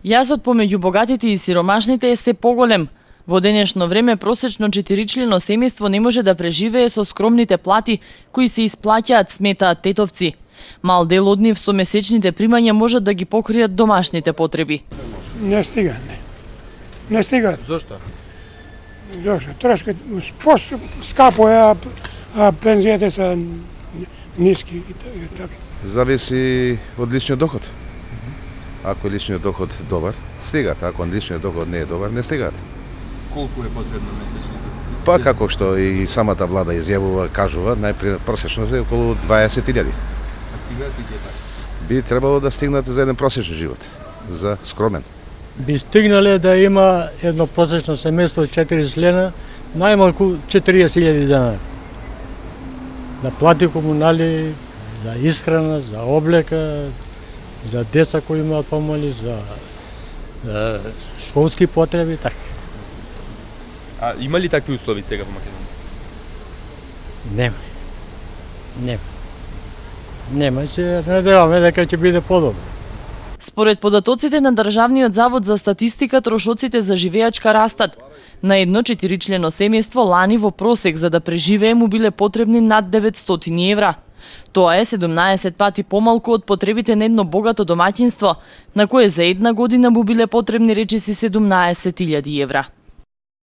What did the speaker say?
Јазот помеѓу богатите и сиромашните е се поголем. Во денешно време просечно 4-члено семејство не може да преживее со скромните плати кои се исплаќаат, сметаат тетовци. Мал дел од нив со месечните примања можат да ги покријат домашните потреби. Не стига, не стига. Зошто? Зошто? Трошка скапо е, а пензиите се ниски и така. Зависи од личниот доход. Ако личниот доход добар, стигаат. Ако личниот доход не е добар, не стигаат. Колку е потребно месечно за... Па како што и самата влада изјавува, кажува, просечно е околу 20.000. А стигаат ли така? Би требало да стигнат за еден просечен живот, за скромен. Би стигнале да има едно просечно семејство од 4 члена, најмалку 40.000 денари. Да плати комунали, за исхрана, за облека, за деца кои имаат помали, за школски потреби, така. А има ли такви услови сега во Македонија? Нема, се надеваме дека ќе биде подобро. Според податоците на Државниот завод за статистика, трошоците за живеачка растат. На едно 4-члено семејство лани во просек за да преживее му биле потребни над 900 евра. Тоа е 17 пати помалку од потребите на едно богато домаќинство, на кое за една година му биле потребни речиси 17.000 евра.